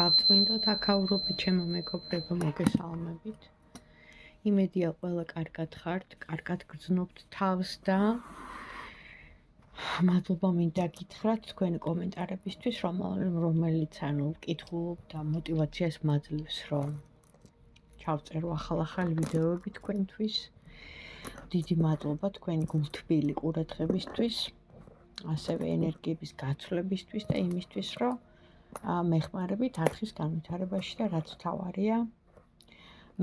გავწმინდოთ აქაურობა ჩემო მეგობრებო, მოგესალმებით. იმედია ყველა კარგად ხართ, კარგად გრძნობთ თავს და მადლობა მინდა გითხრათ თქვენი კომენტარებისთვის, რომელიც ვკითხულობ და მოტივაციას მაძლევს, რომ ჩავწერო ახალ ვიდეოები თქვენთვის. დიდი მადლობა თქვენი გულთბილი ყურადღებისთვის, ასევე ენერგიების გაცვლებისთვის და იმისთვის, რომ მეხმარებით არხის განვითარებაში და რაც მთავარია,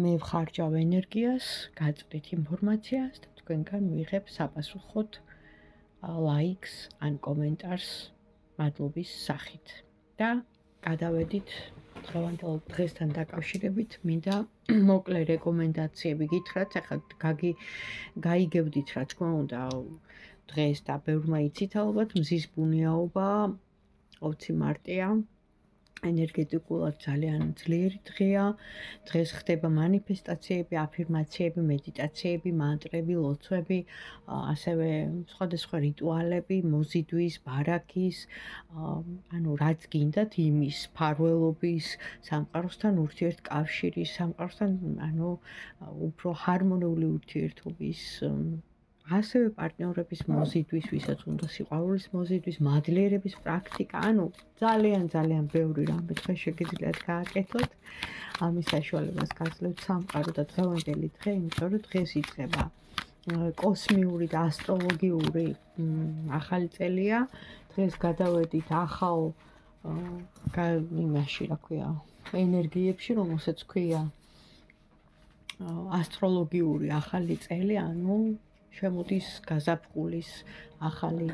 მე ვხარჯავ ენერგიას, გაწვდით ინფორმაციას და თქვენგან ვიღებ საპასუხოდ ლაიქს ან კომენტარს მადლობის სახით. და გადავედით დღევანდელ დღესთან დაკავშირებით, მინდა მოკლე რეკომენდაციები გითხრათ. ახლა გაიგებდით რა თქმა უნდა დღეს და ბევრმა იცით ალბათ, მზის ბუნიაობა 20 მარტია. ენერგეტიკულად ძალიან ძლიერი დღეა. დღეს ხდება მანიფესტაციები, აფირმაციები, მედიტაციები, მანტრები, ლოცვები, ასევე სხვადასხვა რიტუალები, მოზიდვის, ბარაქის, ანუ რაც გინდათ იმის, ფარველობის, სამყაროსთან ურთიერთკავშირის, სამყაროსთან, ანუ უფრო ჰარმონიული ურთიერთობის, ასევე პარტნიორების მოზიდვის, ვისაც უნდა სიყვარულის მოზიდვის, მადლიერების პრაქტიკა, ანუ ძალიან ბევრი რამე დღეს შეგიძლიათ გააკეთოთ. ამის საშუალებას გაძლევთ სამყარო და დღევანდელი დღე, იმიტომ რომ დღეს იწყება კოსმიური და ასტროლოგიური ახალი წელია. დღეს გადავედით ახალ იმაში, რა ქვია, ენერგიებში, რომელსაც ქვია ასტროლოგიური ახალი წელი, ანუ შემოდის გაზაფხულის ახალი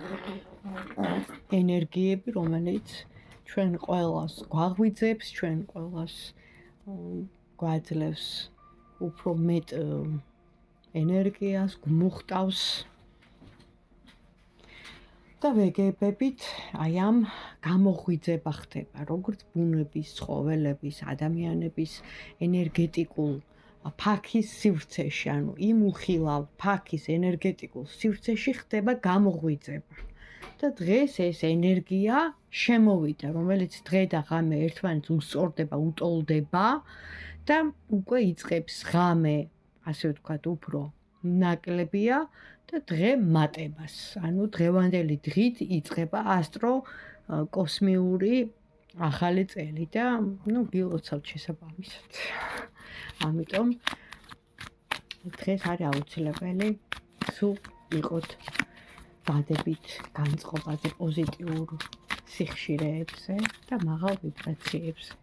ენერგიები, რომელიც ჩვენ ყველას გვაღვიძებს, ჩვენ ყველას გვაძლევს უფრო მეტ ენერგიას, გმუხტავს და ვეგებებით აი ამ გამოღვიძება ხდება, როგორც ბუნების, ცხოველების, ადამიანების ენერგეტიკულ ფაქის სივრცეში, ანუ იმ უხილავ ფაქის ენერგეტიკულ სივრცეში ხდება გამოღვიძება. და დღეს ეს ენერგია შემოვიდა, რომელიც დღე და ღამე ერთმანეთს უსწორდება, უტოლდება და უკვე იწყებს ღამე, ასე ვთქვათ, უფრო ნაკლებია და დღე მატებას. ანუ დღევანდელი დღით იწყება ასტროკოსმიური ახალი წელი და გილოცავთ შესაბამისად. ამიტომ დღეს არის აუცილებელი სულ იყოთ დადებით განწყობაზე, პოზიტიურ სიხშირეებზე და მაღალ ვიბრაციებზე.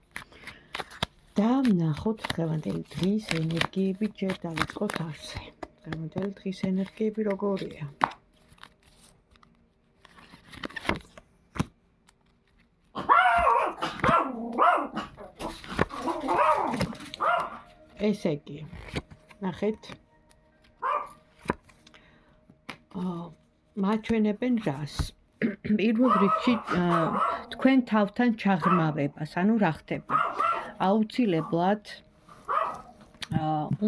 და ნახოთ დღევანდელი დღის ენერგიები, ჯერ დავიწყოთ ასე. დღევანდელი დღის ენერგიები როგორია? ესე იგი, ნახეთ, მაჩვენებენ რას? პირველ რიგში თქვენ თავთან ჩაღრმავებას, ანუ რა ხდება? აუცილებლად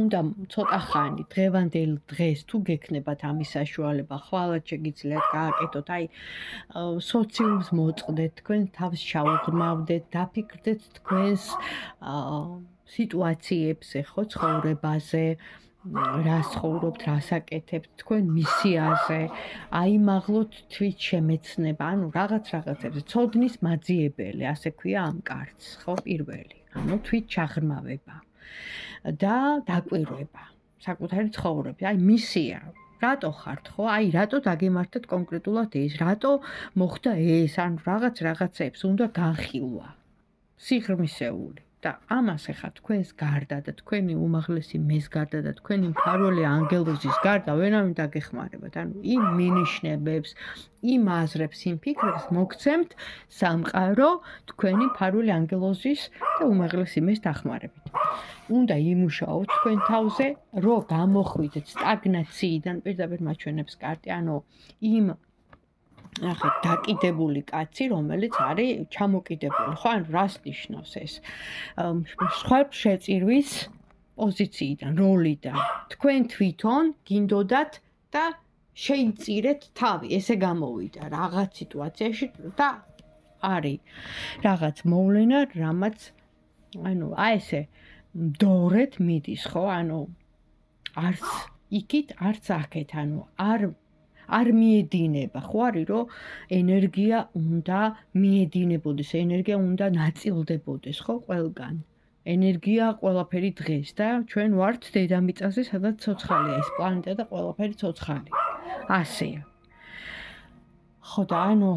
უნდა ცოტა ხანი დღევანდელ დღეს თუ გექნებათ ამის საშუალება, ხვალად შეგიძლიათ გააკეთოთ, აი სოციუმს მოწყდეთ, თქვენ თავს ჩაუღრმავდეთ, დაფიქრდეთ თქვენს სიტუაციებზე, ხო, ცხოვრებაზე, რას ცხოვრობთ, რას აკეთებთ, თქვენ მისიაზე, აიმაღლოთ თვით შემეცნება, ანუ რაღაცებზე, ცოდნის მაძიებელი, ასე ქვია ამ კარტს, ხო, პირველი, ანუ თვით ჩაღრმავება და დაკვირვება საკუთარი ცხოვრების, აი მისია, რატო ხართ, ხო? აი რატო დაგემართეთ კონკრეტულად ეს, რატო მოხდა ეს, ანუ რაღაცებს უნდა განხილვა, სიღრმისეული. და ამას ახლა თქვენს გარდა და თქვენი უმაღლესი მეს გარდა და თქვენი მფარველი ანგელოზის გარდა ვერავინ დაგეხმარებათ. ანუ იმ მინიშნებებს, იმ აზრებს, იმ ფიქრებს მოგცემთ სამყარო თქვენი მფარველი ანგელოზის და უმაღლესი მეს დახმარებით. უნდა იმუშაოთ თქვენ თავზე, რომ გამოხვიდეთ სტაგნაციიდან, პირდაპირ მაჩვენებს კარტი, ანუ იმ ნახეთ, დაკიდებული კაცი, რომელიც არის ჩამოკიდებული, ხო, ან რას ნიშნავს ეს? სხვა შეწირვის პოზიციიდან, როლიდან. თქვენ თვითონ გინდოდათ და შეიწირეთ თავი, ესე გამოვიდა რაღაც სიტუაციაში და არის რაღაც მოვლენა, რამაც ანუ აი ესე მდორედ მიდის, ხო? ანუ არც იქით, არც აქეთ, ანუ არ მიედინება, ხო არის, რომ ენერგია უნდა მიედინებოდეს, ენერგია უნდა ნაწილდებოდეს, ხო, ყველგან. ენერგია ყველაფერი დღეს და ჩვენ ვართ დედამიწაზე, სადაც ცოცხალია ეს პლანეტა და ყველაფერი ცოცხალია. ასეა. ხო და ანუ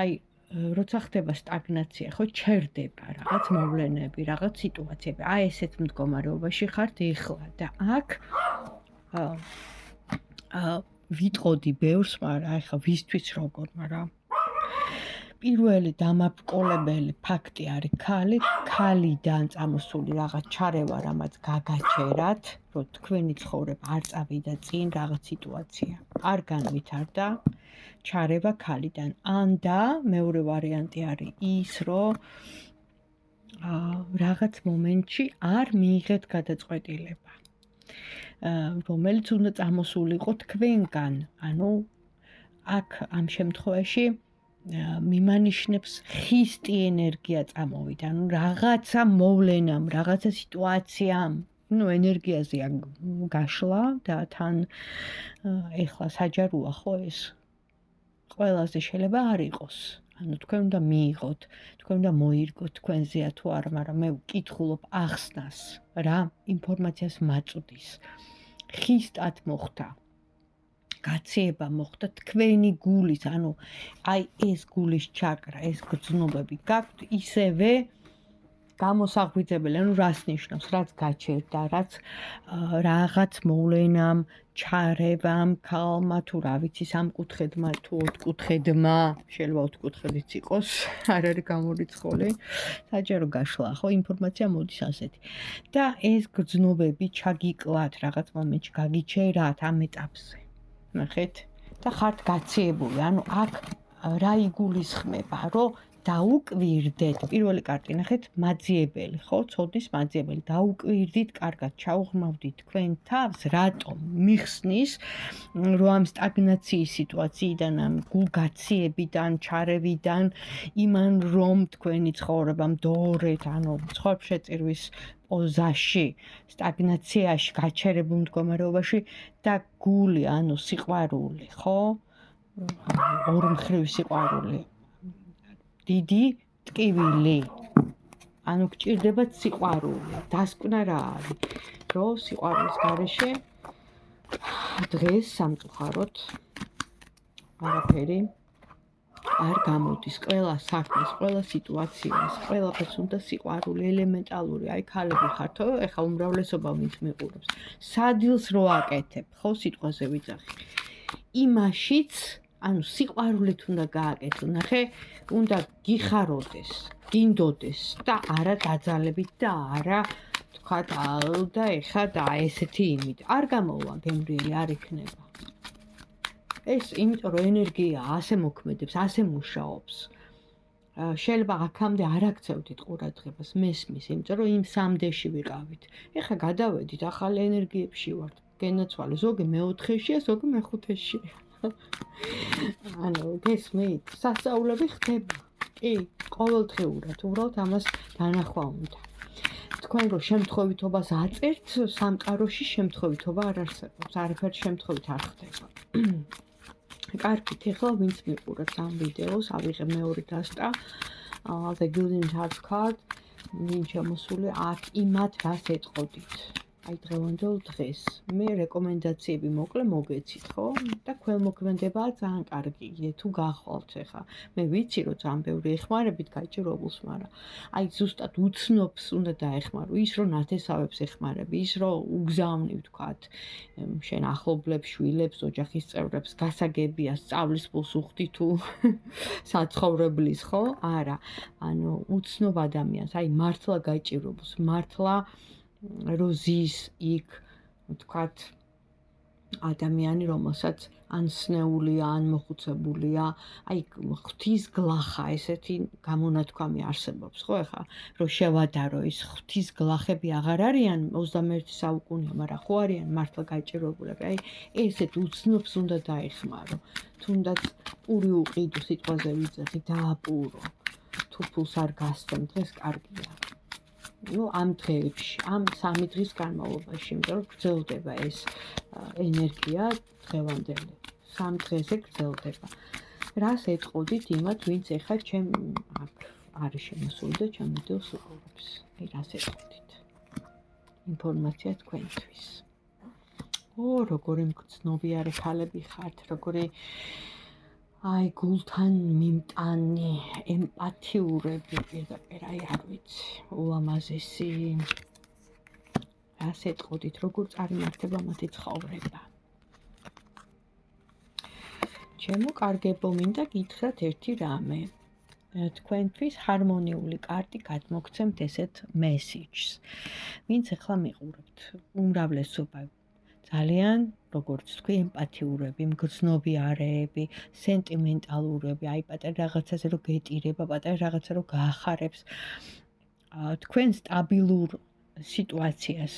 აი როცა ხდება სტაგნაცია, ხო, ჩერდება რაღაც მოვლენები, რაღაც სიტუაციები. აი ესეთ მდგომარეობაში ხართ ეხლა და აქ ვიტყოდი ბევრს, მაგრამ აი ხა ვისთვის როგორ, მაგრამ პირველი დამაბკოლებელი ფაქტი არის ქალიდან წამოსული რაღაც ჩარევა, რამაც გაგაჩერათ, რომ თქვენი ცხოვრება არ წავიდა წინ რაღაც სიტუაცია. არ განვითარდა ჩარევა ქალიდან. ან და მეორე ვარიანტი არის ის, რომ რაღაც მომენტში არ მიიღეთ გადაწყვეტილება, რომელიც უნდა წამოსულიყო თქვენგან. ანუ აქ ამ შემთხვევაში მიმანიშნებს ხისტი ენერგია წამოვიდა, ანუ რაღაცა მოვლენამ, რაღაცა სიტუაციამ, ენერგიაზე გაშლა და თან ეხლა საჯაროა, ხო ეს? ყველაზე შეიძლება არ იყოს. ანუ თქვენ უნდა მიიღოთ, თქვენ უნდა მოირგოთ თქვენზეა თუ არა, მაგრამ მე ვკითხულობ ახსნას, რა ინფორმაციას მაწვდის. ხისტად მოხდა. გაცეება მოხდა თქვენი გულის, ანუ აი ეს გულის ჩაკრა, ეს გრძნობები გაქვთ ისევე გამოსაღვიძებელი, ანუ რას ნიშნავს, რაც გაჩერდა, რაც რაღაც მოვლენამ, ჩარევამ, ქალმა თუ რა ვიცი, სამკუთხედმა თუ ოთხკუთხედმა, შეიძლება ოთხკუთხედიც იყოს, არ არის გამორიცხული, საჯარო გაშლა, ხო, ინფორმაცია მოდის ასეთი. და ეს გრძნობები ჩაგიკლათ რაღაც მომენტში, გაგიჩერათ ამ ეტაპზე. ნახეთ და ხართ გაციებული, ანუ აქ რა იგულისხმება, რომ დაუკვირდეთ, პირველი კარტი ნახეთ, მაძიებელი, ხო, ცოდნის მაძიებელი, დაუკვირდით, კარგად ჩაუღრმავდით თქვენ თავს, რატომ მიხსნის, რომ ამ სტაგნაციის სიტუაციიდან, ამ გულგაციებიდან, ჩარევიდან, იმან რომ თქვენი ცხოვრება მდორედ, ანუ ცხოვრებშეწირვის პოზაში, სტაგნაციაში, გაჩერებულ მდგომარეობაში და გული, ანუ სიყვარული, ხო? ორმხრივი სიყვარული. დიდი ტკივილი. ანუ გჭირდებათ სიყვარული. დასკვნა რა არის? რომ სიყვარულის გარეშე დღეს სამწუხაროდ არაფერი არ გამოდის. ყველა საქმეს, ყველა სიტუაციას, ყველაფერს უნდა სიყვარული, ელემენტალური. აი ქალები ხართ, ეხლა უმრავლესობა ვინც მიყურებს. სადილს რო აკეთებ, ხო, სიტყვაზე ვიძახი. იმაშიც, ანუ სიყვარულით უნდა გააკეთო, ნახე, უნდა გიხაროდეს, გინდოდეს და არა დაძალებით და არა თქვათ და ეხლა და ესეთი იმით. არ გამოვა გემრიელი, არ იქნება. ეს იმიტომ რომ ენერგია ასე მოქმედებს, ასე მუშაობს. შეიძლება აქამდე არ აქცევდით ყურადღებას, მესმის, იმიტომ რომ იმ სამდეში ვიყავით. ეხლა გადავედით, ახალ ენერგიებში ვართ. გენაცვალე, ზოგი მეოთხეშია, ზოგი მეხუთეშია. ანუ გესმით, სასწაულები ხდება. კი, ყოველდღიურად, უბრალოდ ამას დანახვა უნდა. თქვენ რო შემთხვევითობას აწერთ, სამყაროში შემთხვევითობა არ არსებობს, არაფერი შემთხვევით არ ხდება. კარგით, ეხლა ვინც მიყურებს ამ ვიდეოს, ავიღე მეორე დასტა, The Golden Heart Card, ვინ შემოსული აქ იმათ რას ეტყოდით. აი დღევანდელ დღეს. მე რეკომენდაციები მოკლე მოგეცით, ხო? და ქველმოქმედებაა ძალიან კარგი, თუ გახვალთ ეხა. მე ვიცი, რომ ძალიან ბევრი ეხმარებით გაიჭირებულს, მაგრამ აი ზუსტად უცნობს უნდა დაეხმარო, ის რომ ნათესავებს ეხმარები, ის რომ უგზავნი ვთქვათ, შენ ახლობლებს, შვილებს, ოჯახის წევრებს, გასაგებია, სწავლის პულს უხდი თუ საცხოვრებლის, ხო? არა. ანუ უცნობ ადამიანს, აი მართლა გაიჭირებულს, მართლა როზის იქ ვთქვათ ადამიანი, რომელსაც ან სნეულია, ან მოხუცებულია, აი ღვთის გლახა, ესეთი გამონათქვამი არსებობს, ხო ეხა, რომ შევადარო ის ღვთის გლახები აღარ არიან 21 საუკუნეა, მაგრამ ხო არიან მართლა გაიჭირებულები. აი ესეთ უცნობს უნდა დაეხმარო. თუნდაც პური უყიდო, სიტყვაზე ვიძახი, დააპურო. თუ ფულს არ გასცემ დღეს კარგია. ამ დღეებში, ამ 3 დღის განმავლობაში, იმიტომ რომ გრძელდება ეს ენერგია დღევანდელი. 3 დღეზე გრძელდება. რას ეტყოდით იმათ, ვინც ეხლა ჩემ აქ არის შემოსული და ჩემ ვიდეოს უყურებს. აი რას ეტყოდით? ინფორმაცია თქვენთვის. როგორი მგრძნობიარე ქალები ხართ, როგორი აი გულთან მიმტანი, ემპათიურები, პირდაპირ აი არ ვიცი, ულამაზესი. რას ეტყოდით, როგორ წარმართება მათი ცხოვრება? ჩემო კარგებო, მინდა გითხრათ ერთი რამე. თქვენთვის ჰარმონიული კარტი გადმოგცემთ ესეთ მესიჯს. ვინც ახლა მიყურებთ, უმრავლესობა ძალიან, როგორც თქვი, ემპათიურები, მგრძნობიარეები, სენტიმენტალურები, აი პატარა რაღაცაზე რომ გეტირება, პატარა რაღაცა რომ გაახარებს. თქვენ სტაბილურ სიტუაციას,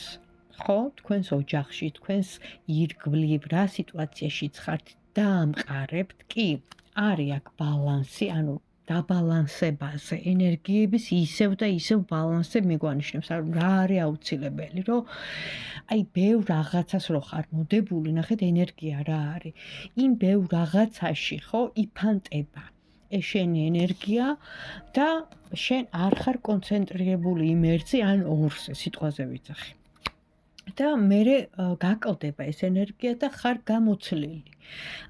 ხო? თქვენს ოჯახში, თქვენს ირგვლივ რა სიტუაციაშიც ხართ დაამყარებთ, კი, არის აქ ბალანსი, ანუ დაბალანსებაზე, ენერგიების ისევ და ისევ ბალანსზე მიგვანიშნებს, რა არის აუცილებელი, რომ აი ბევრ რაღაცას რო ხარ მოდებული, ნახეთ ენერგია რა არის. იმ ბევრ რაღაცაში, ხო, იფანტება ეს შენი ენერგია და შენ არ ხარ კონცენტრირებული იმ ერთზე ან ორზე, სიტყვაზე ვიძახი. და მე გაკლდება ეს ენერგია და ხარ გამოცლილი.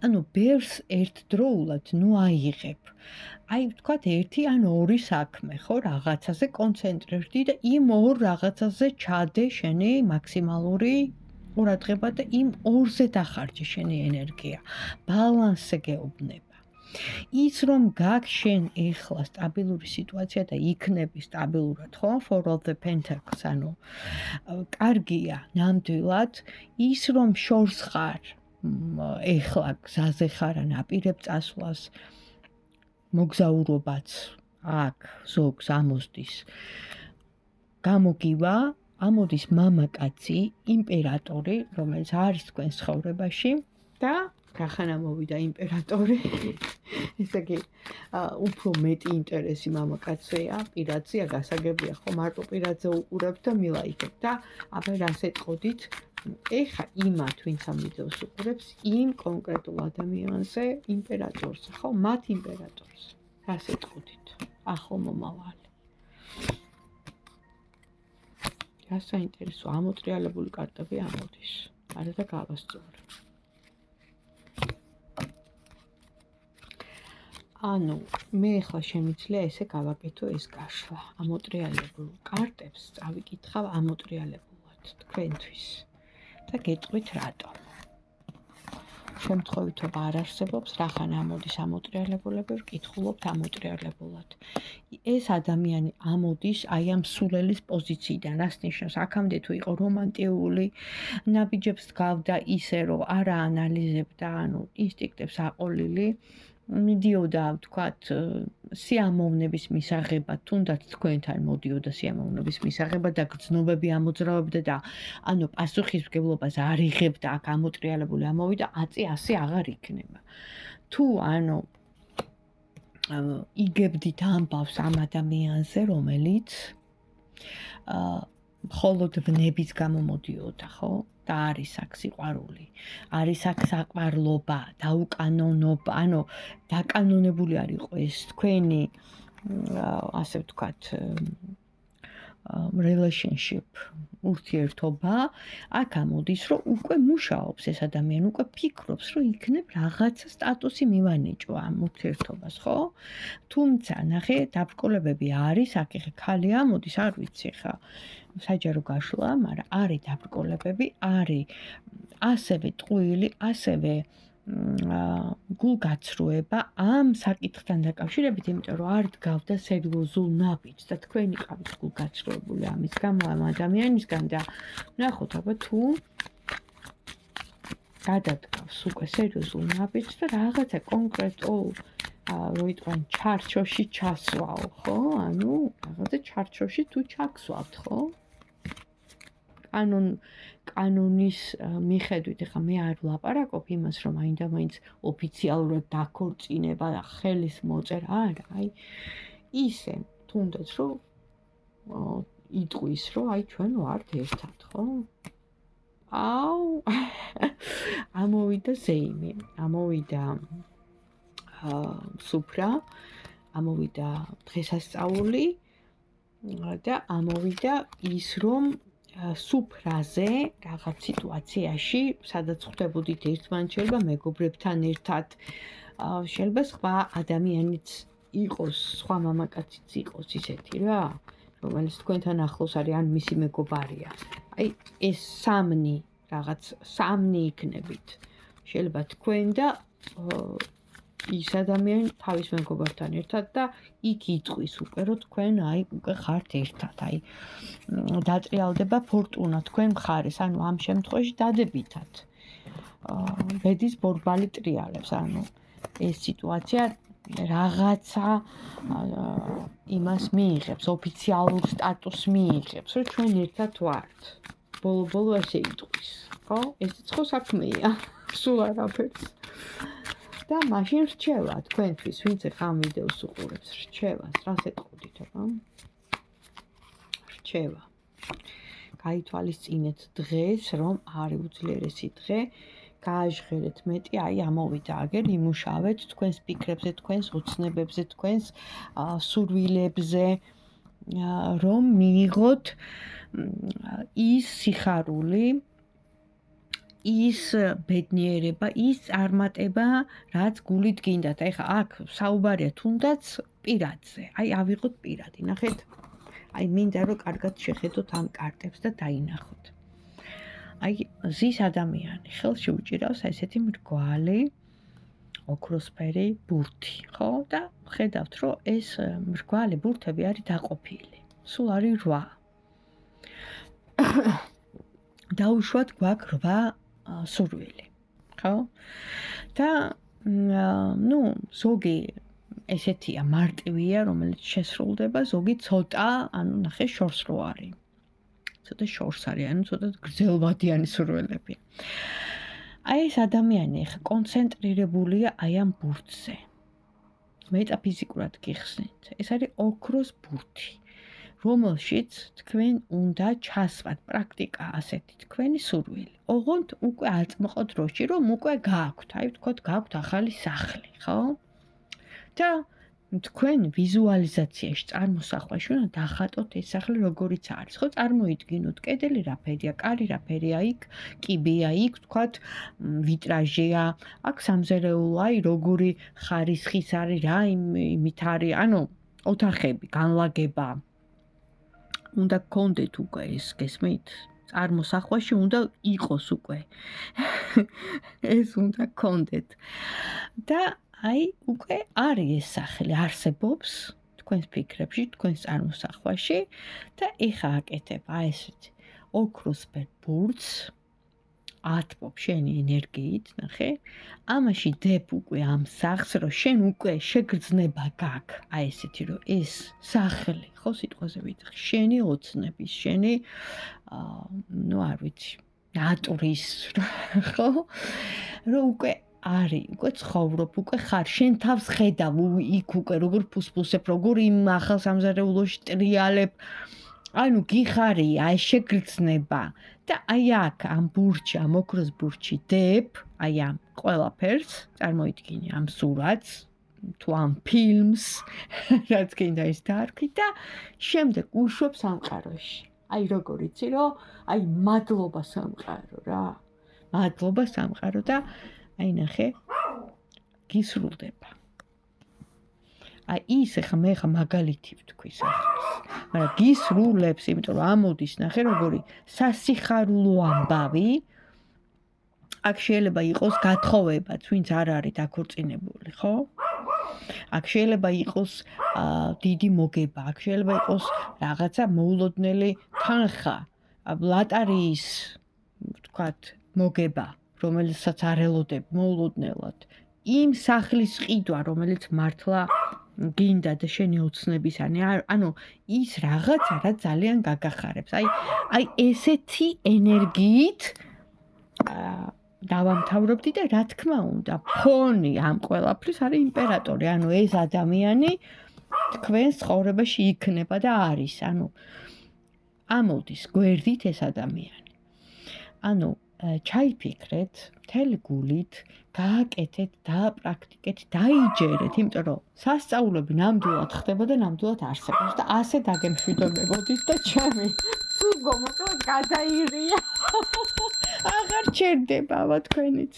ანუ ბევრს ერთდროულად ნუ აიღებ. აი ვთქვათ ერთი ან ორი საქმე, ხო, რაღაცაზე კონცენტრირდი და იმ ორ რაღაცაზე ჩადე შენი მაქსიმალური ყურადღება და იმ ორზე დახარჯე შენი ენერგია. ბალანსზე გეუბნება. ის რომ გაქვს შენ ეხლა სტაბილური სიტუაცია და იქნები სტაბილურად, ხო? For all the pentacles, ანუ კარგია ნამდვილად, ის რომ შორს ხარ, ეხლა გზაზე ხარ ან აპირებ წასვლას, მოგზაურობაც აქ ზოგს ამოსდის. გამოგივა, ამოდის მამაკაცი, იმპერატორი, რომელიც არის თქვენ ცხოვრებაში და რახან ამოვიდა იმპერატორი, ესე იგი, უფრო მეტი ინტერესი მამაკაცია, პირადზეა, გასაგებია, ხო, მარტო პირადზე უყურებთ და მილაიქებთ და აბა რას ეტყოდით? ეხა იმათ, ვინც ამ ვიდეოს უყურებს, იმ კონკრეტულ ადამიანზე, იმპერატორზე, ხო, მათ იმპერატორზე. რას ეტყოდით? ახლო მომავალი. რა საინტერესო, ამოტრიალებული კარტები ამოდის. არა და გავასწორო. ანუ მე ახლა შემიძლია ესე გავაკეთო ეს გაშლა. ამოტრიალებულ კარტებს წავიკითხავ ამოტრიალებულად თქვენთვის. და გეტყვით რატომ. შემთხვევითობა არ არსებობს, რახან ამოდის ამოტრიალებულები, ვკითხულობთ ამოტრიალებულად. ეს ადამიანი ამოდის აი ამ სულელის პოზიციიდან, რას ნიშნავს? აქამდე თუ იყო რომანტიული, ნაბიჯებს დგავდა ისე, რომ არა ანალიზებდა, ანუ ინსტინქტებს აყოლილი, მიდიოდა, ვთქვათ, სიამოვნების მისაღებად, თუნდაც თქვენთან მოდიოდა სიამოვნების მისაღებად და გრძნობები ამოძრავებდა და ანუ პასუხისმგებლობას არ იღებდა, აქ ამოტრიალებული ამოვიდა, აწი ასე აღარ იქნება. თუ ანუ იგებდით ამბავს ამ ადამიანზე, რომელიც მხოლოდ ვნების გამო მოდიოდა, ხო? და არის აქ სიყვარული, არის აქ საყვარლობა, დაუკანონობა, ანუ დაკანონებული არ იყო ეს თქვენი, ასე ვთქვათ, relationship, ურთიერთობა, აქ ამოდის, რომ უკვე მუშაობს ეს ადამიანი, უკვე ფიქრობს, რომ იქნებ რაღაცა სტატუსი მივანიჭო ამ ურთიერთობას, ხო? თუმცა, ნახე, დაბრკოლებები არის, აქ ეხა ქალი ამოდის, არ ვიცი ხა, საჯარო გაშლა, მაგრამ არის დაბრკოლებები, არის ასევე ტყუილი, ასევე გულგაცრუება ამ საკითხთან დაკავშირებით, იმიტომ რომ არ დგავდა სერიოზულ ნაბიჯს და თქვენ იყავით გულგაცრუებული ამის გამო, ამ ადამიანისგან და ნახოთ, აბა თუ გადადგავს უკვე სერიოზულ ნაბიჯს და რაღაცა კონკრეტულ რო იტყვიან ჩარჩოში ჩასვაო, ხო? ანუ რაღაცა ჩარჩოში თუ ჩაგსვავთ, ხო? კანონის მიხედვით, ეხლა მე არ ვლაპარაკობ იმას, რომ მაინდა-მაინც ოფიციალურად დაქორწინება და ხელის მოწერა, არა, აი ისე, თუნდაც რომ იტყვის, რომ აი ჩვენ ვართ ერთად, ხო? ამოვიდა ზეიმი, ამოვიდა სუფრა, ამოვიდა დღესასწაული და ამოვიდა ის, რომ სუფრაზე რაღაც სიტუაციაში, სადაც ხვდებოდით ერთმანეთს, შეიძლება მეგობრებთან ერთად, შეიძლება სხვა ადამიანიც იყოს, სხვა მამაკაციც იყოს ისეთი რა, რომელიც თქვენთან ახლოს არის, ან მისი მეგობარია. აი ეს სამნი იქნებით. შეიძლება თქვენ და ის ადამიანი თავის მეგობართან ერთად და იქ იტყვის უკვე, რომ თქვენ აი უკვე ხართ ერთად, აი დატრიალდება ფორტუნა თქვენ მხარეს, ანუ ამ შემთხვევაში დადებითად. ბედის ბორბალი ტრიალებს, ანუ ეს სიტუაცია რაღაცა იმას მიიღებს, ოფიციალურ სტატუსს მიიღებს, რომ ჩვენ ერთად ვართ. ბოლო ესე იტყვის, ხო? ესეც ხო საქმეა, სულ არაფერს. და მაშინ რჩევა თქვენთვის, ვინც ახლა ამ ვიდეოს უყურებს, რჩევას რას ეტყოდით რა? რჩევა. გაითვალისწინეთ დღეს, რომ არის უძლიერესი დღე, გააჟღერეთ მეტი, აი ამოვიდა აგერ იმუშავეთ თქვენს ფიქრებზე, თქვენს ოცნებებზე, თქვენს სურვილებზე, რომ მიიღოთ ის სიხარული, ის ბედნიერება, ის წარმატება, რაც გულით გინდათ. აი ხა აქ საუბარია თუნდაც პირადზე. აი ავიღოთ პირადი, ნახეთ. აი მინდა რომ კარგად შეხედოთ ამ კარტებს და დაინახოთ. აი ზის ადამიანი ხელში უჭირავს ესეთი მრგვალი ოქროსფერი ბურთი, ხო? და ხედავთ რომ ეს მრგვალი ბურთები არის დაყოფილი. სულ არის 8. დაუშვათ გვაქვს 8 სურვილი, ხო? და ზოგი ესეთია მარტივია, რომელიც შესრულდება, ზოგი ცოტა, ანუ ნახე შორს რო არის. ცოტა შორს არის, ანუ ცოტა გრძელვადიანი სურვილები. აი ეს ადამიანი ხა კონცენტრირებულია აი ამ ბურთზე. მეტაფიზიკურად გიხსნით. ეს არის ოქროს ბურთი, რომელშიც თქვენ უნდა ჩასვათ პრაქტიკა ასეთი თქვენი სურვილი. ოღონდ უკვე აწმყოთ დროში, რომ უკვე გააქვთ, აი ვთქვათ, გააქვთ ახალი სახლი, ხო? და თქვენ ვიზუალიზაციაში, წარმოსახვაში უნდა დახატოთ ეს სახლი როგორიც არის, ხო? წარმოიდგინოთ, კედელი რაფერია, კარი რაფერია, იქ კიბეა, იქ ვთქვათ, ვიტრაჟია, აქ სამზარეულო, აი როგორი ხარისხის არის, რა იმით არის, ანუ ოთახები, განლაგება. უნდა გქონდეთ უკვე ეს, გესმით? წარმოსახვაში უნდა იყოს უკვე. ეს უნდა გქონდეთ. და აი უკვე არის ეს სახლი, არსებობს თქვენს ფიქრებში, თქვენს წარმოსახვაში და ეხა აკეთებ აი ესეთი ოქროსფერ ბურთს, ატბობ შენი ენერგიით, ნახე, ამაში დებ უკვე ამ სახლს, რომ შენ უკვე შეგრძნება გაქვს, აი ესეთი, რომ ეს სახლი, ხო, სიტყვაზე ვიტყვი, შენი ოცნების, შენი, არ ვიცი, ნატურის, ხო, რომ უკვე არის, უკვე ცხოვრობ, უკვე ხარ, შენ თავს ხედავ იქ უკვე როგორ ფუსფუსებ, როგორ იმ ახალ სამზარეულოში ტრიალებ, ანუ გიხარია, აი შეგრძნება და აი აქ ამ ბურთში, ამ ოქროს ბურთში დებ, აი ამ ყველაფერს, წარმოიდგინე ამ სურათს, თუ ამ ფილმს, რაც გინდა ის დაარქვი და შემდეგ უშვებ სამყაროში. აი როგორ იცი, რომ აი მადლობა სამყარო რა. მადლობა სამყარო და აი ნახე, გისრულდება. აი ის მე ხა მაგალითი ვთქვი სახლის. მაგრამ გისრულებს, იმიტომ რომ ამოდის ნახე როგორი სასიხარულო ამბავი. აქ შეიძლება იყოს გათხოვებაც, ვინც არ არის დაქორწინებული, ხო? აქ შეიძლება იყოს დიდი მოგება, აქ შეიძლება იყოს რაღაცა მოულოდნელი თანხა, ლატარიის, ვთქვათ, მოგება, რომელსაც არ ელოდებ მოულოდნელად. იმ სახლის ყიდვა, რომელიც მართლა გინდა და შენი ოცნებისანი, ანუ ის რაღაცა რა ძალიან გაგახარებს. აი ესეთი ენერგიით დავამთავრებდი და რა თქმა უნდა, ფონი ამ ყველაფრის არის იმპერატორი, ანუ ეს ადამიანი თქვენს ცხოვრებაში იქნება და არის, ანუ ამოდის გვერდით ეს ადამიანი. ანუ ჩაიფიქრეთ, მთელი გულით, გააკეთეთ, დააპრაქტიკეთ, დაიჯერეთ, იმიტომ რომ სასწაულები ნამდვილად ხდება და ნამდვილად არსებობს და ასე დაგემშვიდობებოდით და ჩემი სულგო მოკლედ გადაირია. აღარ ჩერდება თქვენიც.